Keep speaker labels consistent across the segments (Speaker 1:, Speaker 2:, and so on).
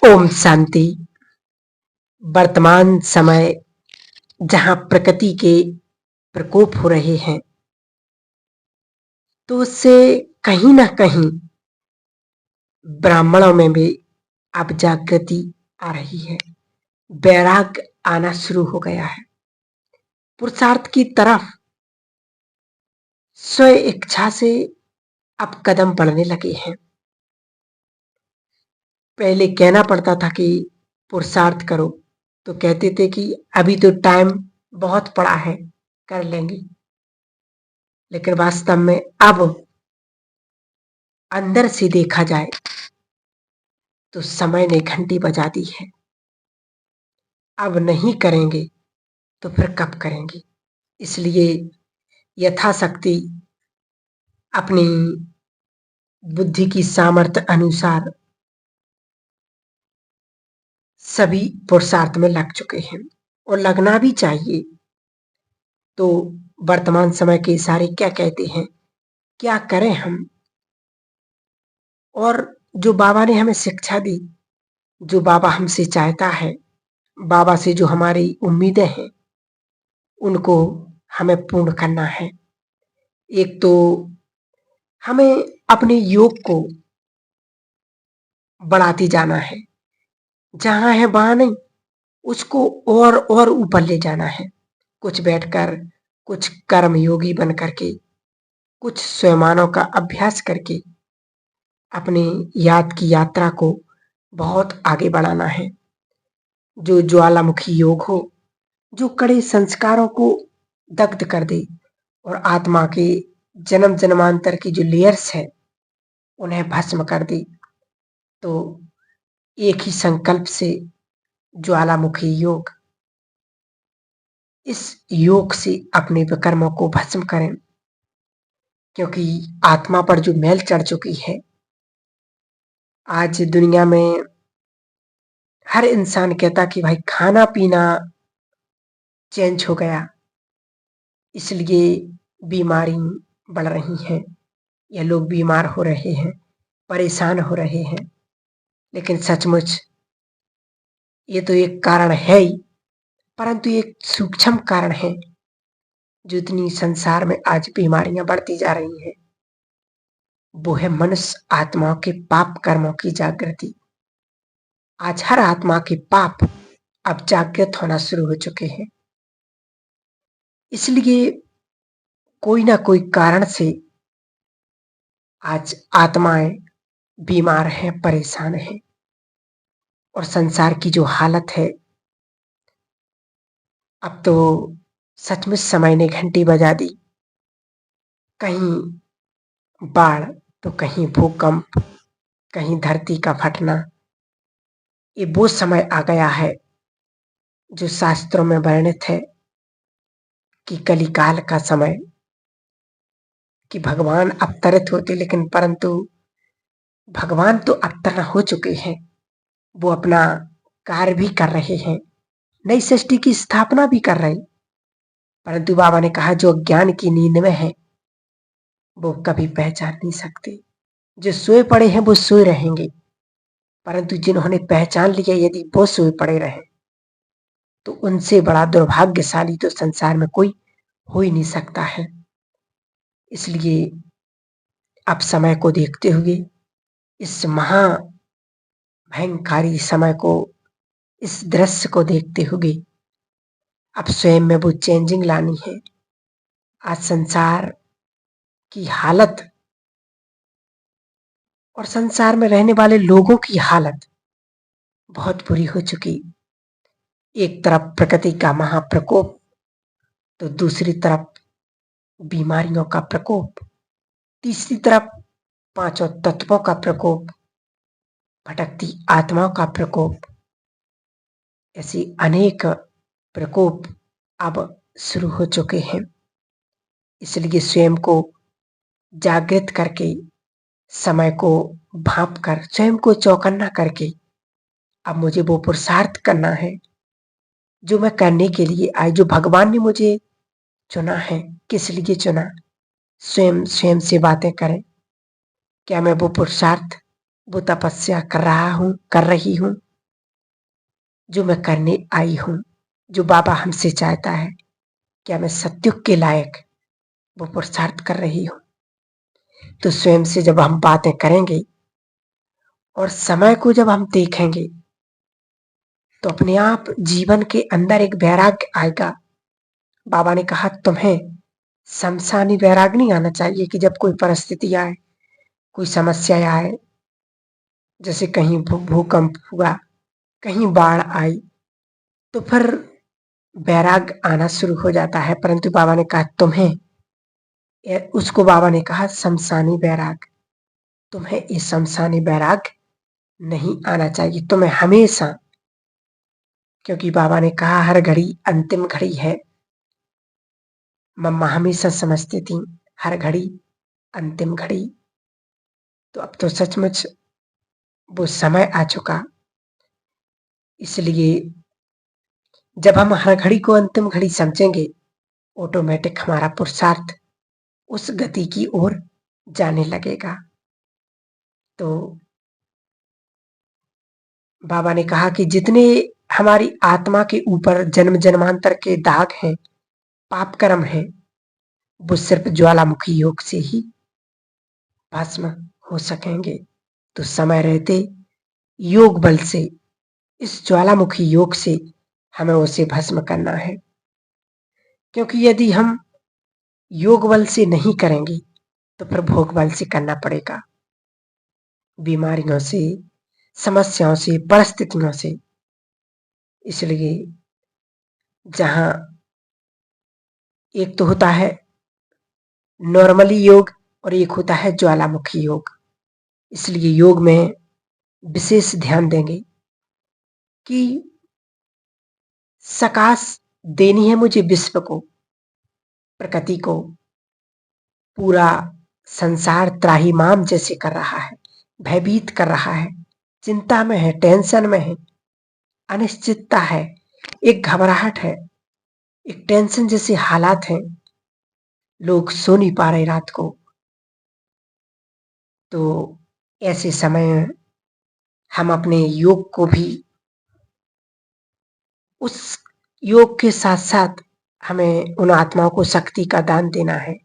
Speaker 1: ओम शांति। वर्तमान समय जहां प्रकृति के प्रकोप हो रहे हैं, तो उससे कहीं ना कहीं ब्राह्मणों में भी अब जागृति आ रही है। वैराग्य आना शुरू हो गया है। पुरुषार्थ की तरफ स्व इच्छा से अब कदम बढ़ने लगे हैं। पहले कहना पड़ता था कि पुरुषार्थ करो, तो कहते थे कि अभी तो टाइम बहुत पड़ा है, कर लेंगे। लेकिन वास्तव में अब अंदर से देखा जाए तो समय ने घंटी बजा दी है। अब नहीं करेंगे तो फिर कब करेंगे? इसलिए यथाशक्ति अपनी बुद्धि की सामर्थ्य अनुसार सभी पुरुषार्थ में लग चुके हैं और लगना भी चाहिए। तो वर्तमान समय के इशारे क्या कहते हैं, क्या करें हम? और जो बाबा ने हमें शिक्षा दी, जो बाबा हमसे चाहता है, बाबा से जो हमारी उम्मीदें हैं, उनको हमें पूर्ण करना है। एक तो हमें अपने योग को बढ़ाते जाना है, जहां है वहां नहीं, उसको और ऊपर ले जाना है। कुछ बैठकर, कुछ कर्म योगी बन करके, कुछ स्वयमानों का अभ्यास करके अपनी याद की यात्रा को बहुत आगे बढ़ाना है। जो ज्वालामुखी योग हो, जो कड़े संस्कारों को दग्ध कर दे और आत्मा के जन्म जन्मांतर की जो लेयर्स है उन्हें भस्म कर दे। तो एक ही संकल्प से ज्वालामुखी योग, इस योग से अपने विकर्मों को भस्म करें, क्योंकि आत्मा पर जो मैल चढ़ चुकी है, आज दुनिया में हर इंसान कहता कि भाई खाना पीना चेंज हो गया, इसलिए बीमारी बढ़ रही है या लोग बीमार हो रहे हैं, परेशान हो रहे हैं। लेकिन सचमुच ये तो एक कारण है ही, परंतु एक सूक्ष्म कारण है। जो इतनी संसार में आज बीमारियां बढ़ती जा रही हैं, वो है मनुष्य आत्माओं के पाप कर्मों की जागृति। आज हर आत्मा के पाप अब जागृत होना शुरू हो चुके हैं। इसलिए कोई ना कोई कारण से आज आत्माएं बीमार हैं, परेशान हैं। और संसार की जो हालत है, अब तो सचमुच समय ने घंटी बजा दी। कहीं बाढ़ तो कहीं भूकंप, कहीं धरती का फटना। ये वो समय आ गया है जो शास्त्रों में वर्णित है कि कलिकाल का समय, कि भगवान अवतरित होते, लेकिन परंतु भगवान तो अवतरण हो चुके हैं, वो अपना कार्य भी कर रहे हैं, नई सृष्टि की स्थापना भी कर रहे। परंतु बाबा ने कहा जो ज्ञान की नींद में है वो कभी पहचान नहीं सकते। जो सोए पड़े हैं वो सोए रहेंगे, परंतु जिन्होंने पहचान लिया, यदि वो सोए पड़े रहे तो उनसे बड़ा दुर्भाग्यशाली तो संसार में कोई हो ही नहीं सकता है। इसलिए अब समय को देखते हुए, इस महा भयंकारी समय को, इस दृश्य को देखते हुए अब स्वयं में वो चेंजिंग लानी है। आज संसार की हालत और संसार में रहने वाले लोगों की हालत बहुत बुरी हो चुकी। एक तरफ प्रकृति का महाप्रकोप, तो दूसरी तरफ बीमारियों का प्रकोप, तीसरी तरफ पांचों तत्वों का प्रकोप, भटकती आत्माओं का प्रकोप। ऐसी अनेक प्रकोप अब शुरू हो चुके हैं। इसलिए स्वयं को जागृत करके, समय को भांप कर, स्वयं को चौकन्ना करके अब मुझे वो पुरुषार्थ करना है जो मैं करने के लिए आई, जो भगवान ने मुझे चुना है। किस लिए चुना? स्वयं से बातें करें। क्या मैं वो पुरुषार्थ, वो तपस्या कर रहा हूं, कर रही हूं? जो मैं करने आई हूं, जो बाबा हमसे चाहता है, क्या मैं सत्युग के लायक वो पुरुषार्थ कर रही हूं? तो स्वयं से जब हम बातें करेंगे और समय को जब हम देखेंगे, तो अपने आप जीवन के अंदर एक वैराग्य आएगा। बाबा ने कहा तुम्हें शमशानी वैराग्य नहीं आना चाहिए कि जब कोई परिस्थिति आए, कोई समस्या आए, जैसे कहीं भूकंप हुआ, कहीं बाढ़ आई, तो फिर वैराग्य आना शुरू हो जाता है। परंतु बाबा ने कहा तुम्हें, उसको बाबा ने कहा शमशानी वैराग्य, तुम्हें ये शमशानी वैराग्य नहीं आना चाहिए। तुम्हें हमेशा, क्योंकि बाबा ने कहा हर घड़ी अंतिम घड़ी है। मम्मा हमेशा समझती थी हर घड़ी अंतिम घड़ी। तो अब तो सचमुच वो समय आ चुका। इसलिए जब हम हर घड़ी को अंतिम घड़ी समझेंगे, ऑटोमेटिक हमारा पुरुषार्थ उस गति की ओर जाने लगेगा। तो बाबा ने कहा कि जितने हमारी आत्मा के ऊपर जन्म जन्मांतर के दाग हैं, पाप कर्म हैं, वो सिर्फ ज्वालामुखी योग से ही भस्म हो सकेंगे। तो समय रहते योग बल से, इस ज्वालामुखी योग से हमें उसे भस्म करना है। क्योंकि यदि हम योग बल से नहीं करेंगे तो फिर भोग बल से करना पड़ेगा, बीमारियों से, समस्याओं से, परिस्थितियों से। इसलिए जहां एक तो होता है नॉर्मली योग और एक होता है ज्वालामुखी योग, इसलिए योग में विशेष ध्यान देंगे कि सकाश देनी है मुझे विश्व को, प्रकृति को। पूरा संसार त्राहिमाम जैसे कर रहा है, भयभीत कर रहा है, चिंता में है, टेंशन में है, अनिश्चितता है, एक घबराहट है, एक टेंशन जैसे हालात हैं। लोग सो नहीं पा रहे रात को। तो ऐसे समय हम अपने योग को भी, उस योग के साथ साथ हमें उन आत्माओं को शक्ति का दान देना है।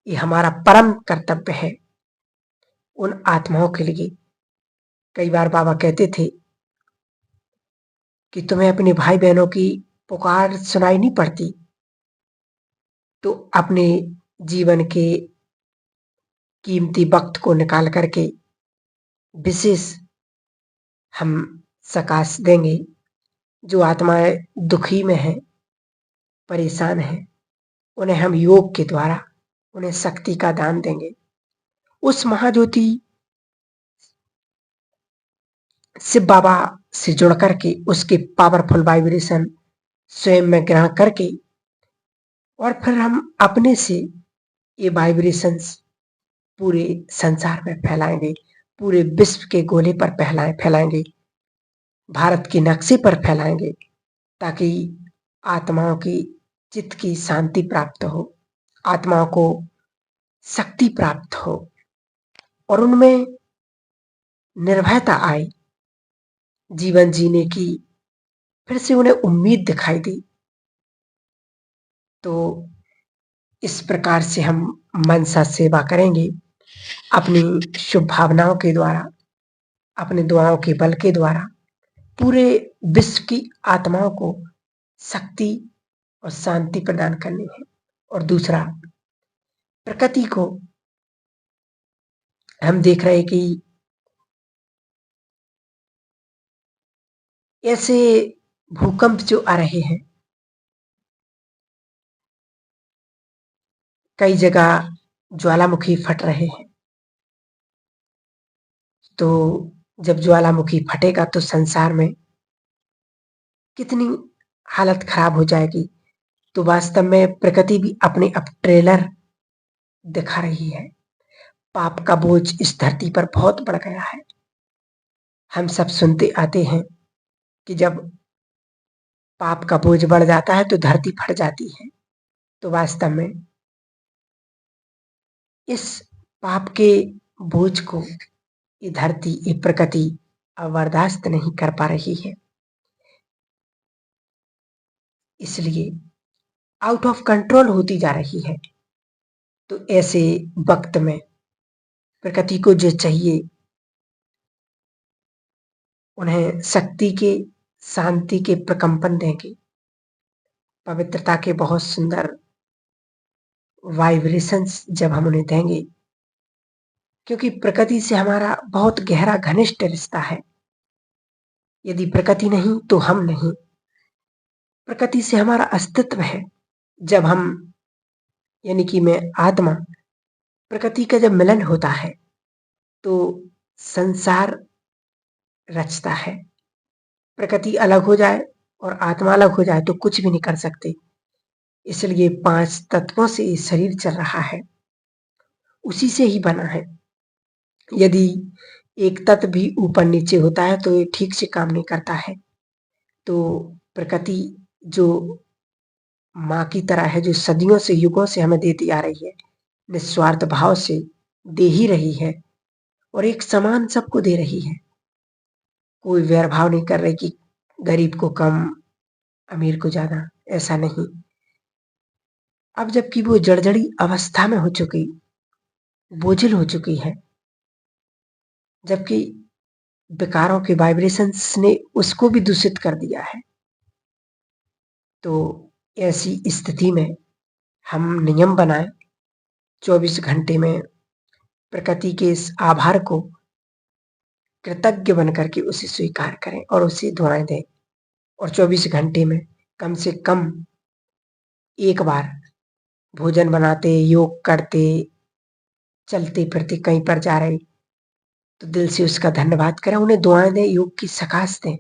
Speaker 1: ये हमारा परम कर्तव्य है उन आत्माओं के लिए। कई बार बाबा कहते थे कि तुम्हें अपने भाई बहनों की पुकार सुनाई नहीं पड़ती, तो अपने जीवन के कीमती वक्त को निकाल करके विशेष हम सकाश देंगे। जो आत्माएं दुखी में हैं, परेशान हैं, उन्हें हम योग के द्वारा उन्हें शक्ति का दान देंगे। उस महाज्योति शिव बाबा से जुड़ करके उसके पावरफुल वाइब्रेशन स्वयं में ग्रहण करके, और फिर हम अपने से ये वाइब्रेशंस पूरे संसार में फैलाएंगे, पूरे विश्व के गोले पर फैलाएंगे, भारत के नक्शे पर फैलाएंगे, ताकि आत्माओं की चित्त की शांति प्राप्त हो, आत्माओं को शक्ति प्राप्त हो और उनमें निर्भयता आए जीवन जीने की, फिर से उन्हें उम्मीद दिखाई दी। तो इस प्रकार से हम मनसा सेवा करेंगे अपनी शुभ भावनाओं के द्वारा, अपने दुआओं के बल के द्वारा पूरे विश्व की आत्माओं को शक्ति और शांति प्रदान करनी है। और दूसरा, प्रकृति को हम देख रहे कि ऐसे भूकंप जो आ रहे हैं, कई जगह ज्वालामुखी फट रहे हैं। तो जब ज्वालामुखी फटेगा तो संसार में कितनी हालत खराब हो जाएगी। तो वास्तव में प्रकृति भी अपने अब ट्रेलर दिखा रही है। पाप का बोझ इस धरती पर बहुत बढ़ गया है। हम सब सुनते आते हैं कि जब पाप का बोझ बढ़ जाता है तो धरती फट जाती है। तो वास्तव में इस पाप के बोझ को ये धरती, ये प्रकृति अब बर्दाश्त नहीं कर पा रही है। इसलिए आउट ऑफ कंट्रोल होती जा रही है। तो ऐसे वक्त में प्रकृति को जो चाहिए, उन्हें शक्ति के, शांति के प्रकंपन देंगे, पवित्रता के बहुत सुंदर वाइब्रेशंस जब हम उन्हें देंगे, क्योंकि प्रकृति से हमारा बहुत गहरा घनिष्ठ रिश्ता है। यदि प्रकृति नहीं तो हम नहीं, प्रकृति से हमारा अस्तित्व है। जब हम, यानी कि मैं आत्मा, प्रकृति का जब मिलन होता है तो संसार रचता है। प्रकृति अलग हो जाए और आत्मा अलग हो जाए तो कुछ भी नहीं कर सकते। इसलिए 5 तत्वों से ये शरीर चल रहा है, उसी से ही बना है। यदि एक तत्व भी ऊपर नीचे होता है तो ये ठीक से काम नहीं करता है। तो प्रकृति जो माँ की तरह है, जो सदियों से, युगों से हमें देती आ रही है, निस्वार्थ भाव से दे ही रही है और एक समान सबको दे रही है। कोई वैरभाव नहीं कर रही कि गरीब को कम, अमीर को ज्यादा, ऐसा नहीं। अब जबकि वो जर्जरी अवस्था में हो चुकी, बोझिल हो चुकी है, जबकि विकारों के वाइब्रेशंस ने उसको भी दूषित कर दिया है। तो ऐसी स्थिति में हम नियम बनाएं, 24 घंटे में प्रकृति के इस आभार को कृतज्ञ बनकर के उसे स्वीकार करें और उसे दुआएं दें। और 24 घंटे में कम से कम एक बार भोजन बनाते, योग करते, चलते फिरते कहीं पर जा रहे तो दिल से उसका धन्यवाद करें, उन्हें दुआएं दें, योग की सकाश दें।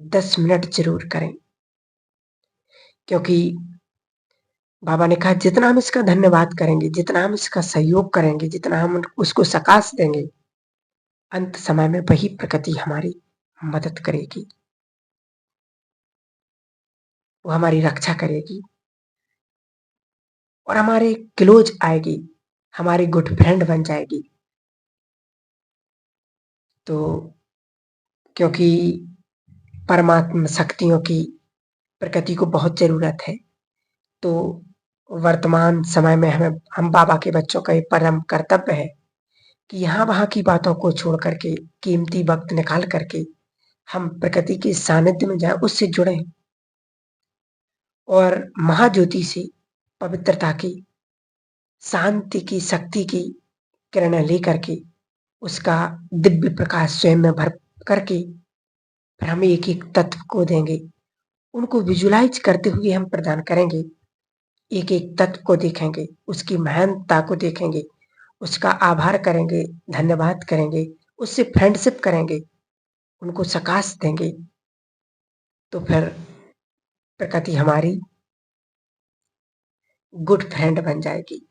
Speaker 1: 10 मिनट जरूर करें, क्योंकि बाबा ने कहा जितना हम इसका धन्यवाद करेंगे, जितना हम इसका सहयोग करेंगे, जितना हम उसको सकाश देंगे, अंत समय में वही प्रकृति हमारी मदद करेगी, वो हमारी रक्षा करेगी और हमारे क्लोज आएगी, हमारी गुड फ्रेंड बन जाएगी। तो क्योंकि परमात्मा शक्तियों की प्रकृति को बहुत जरूरत है, तो वर्तमान समय में हम बाबा के बच्चों का एक परम कर्तव्य है कि यहाँ वहाँ की बातों को छोड़ करके, कीमती वक्त निकाल करके हम प्रकृति के सानिध्य में जाएं, उससे जुड़ें और महाज्योति से पवित्रता की, शांति की, शक्ति की किरणें लेकर के उसका दिव्य प्रकाश स्वयं में भर करके फिर हम एक एक तत्व को देंगे, उनको विजुलाइज करते हुए हम प्रदान करेंगे। एक एक तत्व को देखेंगे, उसकी महानता को देखेंगे, उसका आभार करेंगे, धन्यवाद करेंगे, उससे फ्रेंडशिप करेंगे, उनको सकाश देंगे। तो फिर प्रकृति हमारी गुड फ्रेंड बन जाएगी।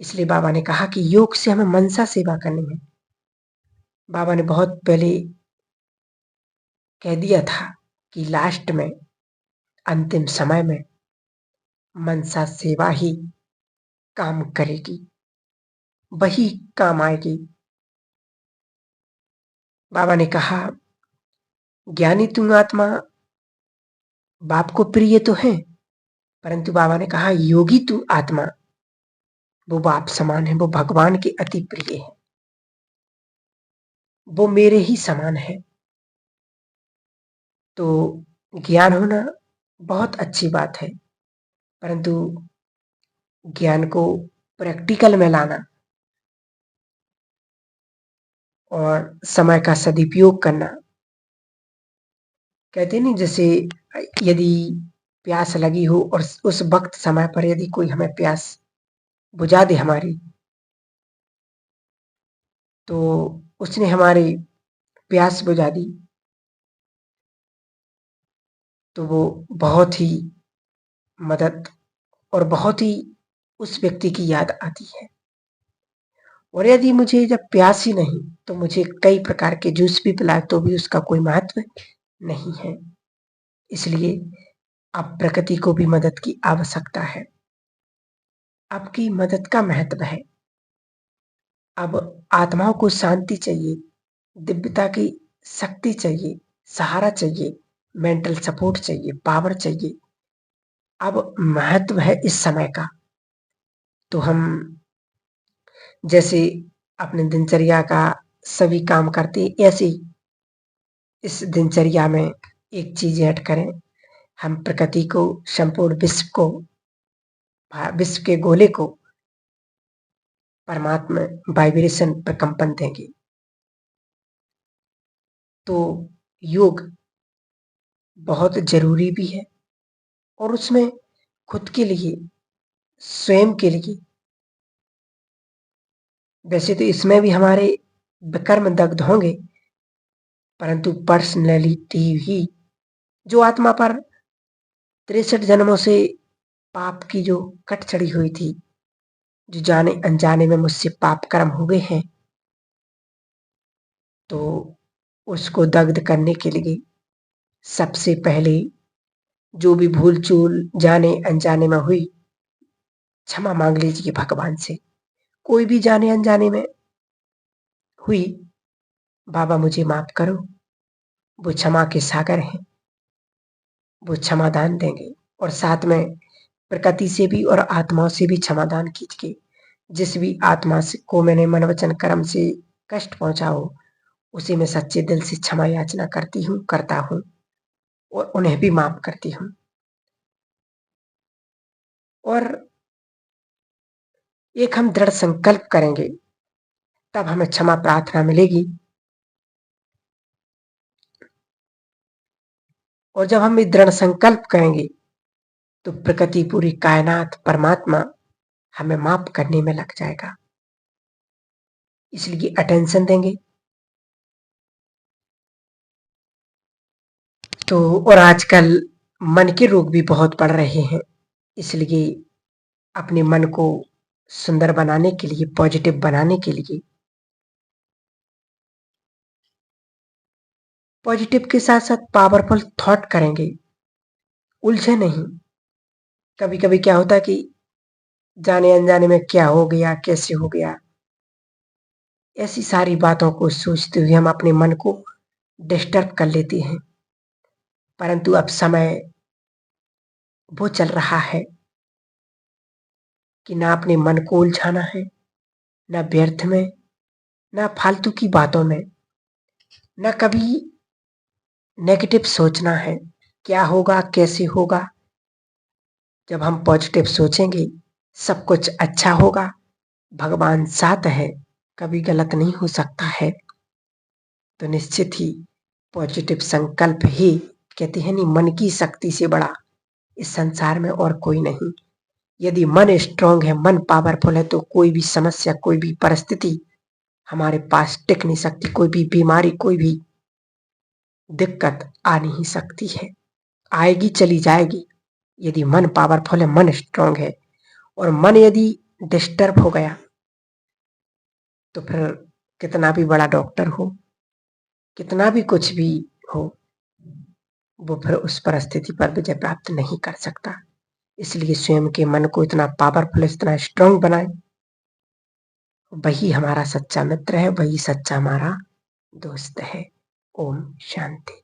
Speaker 1: इसलिए बाबा ने कहा कि योग से हमें मनसा सेवा करनी है। बाबा ने बहुत पहले कह दिया था कि लास्ट में, अंतिम समय में मनसा सेवा ही काम करेगी, वही काम आएगी। बाबा ने कहा ज्ञानी तुम आत्मा बाप को प्रिय तो है, परंतु बाबा ने कहा योगी तू आत्मा, वो बाप समान है, वो भगवान के अति प्रिय है, वो मेरे ही समान है। तो ज्ञान होना बहुत अच्छी बात है, परंतु ज्ञान को प्रैक्टिकल में लाना और समय का सदुपयोग करना, कहते नहीं, जैसे यदि प्यास लगी हो और उस वक्त समय पर यदि कोई हमें प्यास बुझा दे हमारी, तो उसने हमारी प्यास बुझा दी, तो वो बहुत ही मदद और बहुत ही उस व्यक्ति की याद आती है। और यदि मुझे जब प्यास ही नहीं तो मुझे कई प्रकार के जूस भी पिलाए तो भी उसका कोई महत्व नहीं है। इसलिए अब प्रकृति को भी मदद की आवश्यकता है, आपकी मदद का महत्व है। अब आत्माओं को शांति चाहिए, दिव्यता की शक्ति चाहिए, सहारा चाहिए, मेंटल सपोर्ट चाहिए, पावर चाहिए, अब महत्व है इस समय का, तो हम जैसे अपने दिनचर्या का सभी काम करते ऐसे ही इस दिनचर्या में एक चीज ऐड करें, हम प्रकृति को, संपूर्ण विश्व को, विश्व के गोले को परमात्मा वाइब्रेशन पर कंपन देंगे। तो योग बहुत जरूरी भी है और उसमें खुद के लिए, स्वयं के लिए, वैसे तो इसमें भी हमारे विकर्म दग्ध होंगे, परंतु पर्सनैलिटी ही जो आत्मा पर 63 जन्मों से पाप की जो कट चढ़ी हुई थी, जो जाने अनजाने में मुझसे पाप कर्म हुए हैं, तो उसको दग्ध करने के लिए सबसे पहले जो भी भूल चूल जाने अनजाने में हुई, क्षमा मांग लीजिए भगवान से। कोई भी जाने अनजाने में हुई, बाबा मुझे माफ करो, वो क्षमा के सागर हैं, वो क्षमादान देंगे। और साथ में प्रकृति से भी और आत्माओं से भी क्षमादान कीजिए। जिस भी आत्मा से को मैंने मन वचन कर्म से कष्ट पहुंचा हो, उसे मैं सच्चे दिल से क्षमा याचना करती हूँ, करता हूँ और उन्हें भी माफ करती हूँ। और एक हम दृढ़ संकल्प करेंगे, तब हमें क्षमा प्रार्थना मिलेगी। और जब हम दृढ़ संकल्प करेंगे, तो प्रकृति, पूरी कायनात, परमात्मा हमें माफ करने में लग जाएगा। इसलिए अटेंशन देंगे। तो और आजकल मन के रोग भी बहुत बढ़ रहे हैं, इसलिए अपने मन को सुंदर बनाने के लिए, पॉजिटिव बनाने के लिए, पॉजिटिव के साथ साथ पावरफुल थॉट करेंगे, उलझे नहीं। कभी कभी क्या होता है कि जाने अनजाने में क्या हो गया, कैसे हो गया, ऐसी सारी बातों को सोचते हुए हम अपने मन को डिस्टर्ब कर लेते हैं। परंतु अब समय वो चल रहा है कि ना अपने मन को उलझाना है, ना व्यर्थ में, ना फालतू की बातों में, ना कभी नेगेटिव सोचना है। क्या होगा, कैसे होगा। जब हम पॉजिटिव सोचेंगे, सब कुछ अच्छा होगा, भगवान साथ है, कभी गलत नहीं हो सकता है। तो निश्चित ही पॉजिटिव संकल्प ही, कहते हैं नहीं, मन की शक्ति से बड़ा इस संसार में और कोई नहीं। यदि मन स्ट्रांग है, मन पावरफुल है, तो कोई भी समस्या, कोई भी परिस्थिति हमारे पास टिक नहीं सकती। कोई भी बीमारी, कोई भी दिक्कत आ नहीं सकती है। आएगी, चली जाएगी। यदि मन पावरफुल है, मन स्ट्रांग है, और मन यदि डिस्टर्ब हो गया, तो फिर कितना भी बड़ा डॉक्टर हो, कितना भी कुछ भी हो, वो फिर उस परिस्थिति पर विजय प्राप्त नहीं कर सकता। इसलिए स्वयं के मन को इतना पावरफुल, इतना स्ट्रांग बनाए। वही हमारा सच्चा मित्र है, वही सच्चा हमारा दोस्त है। ओम शांति।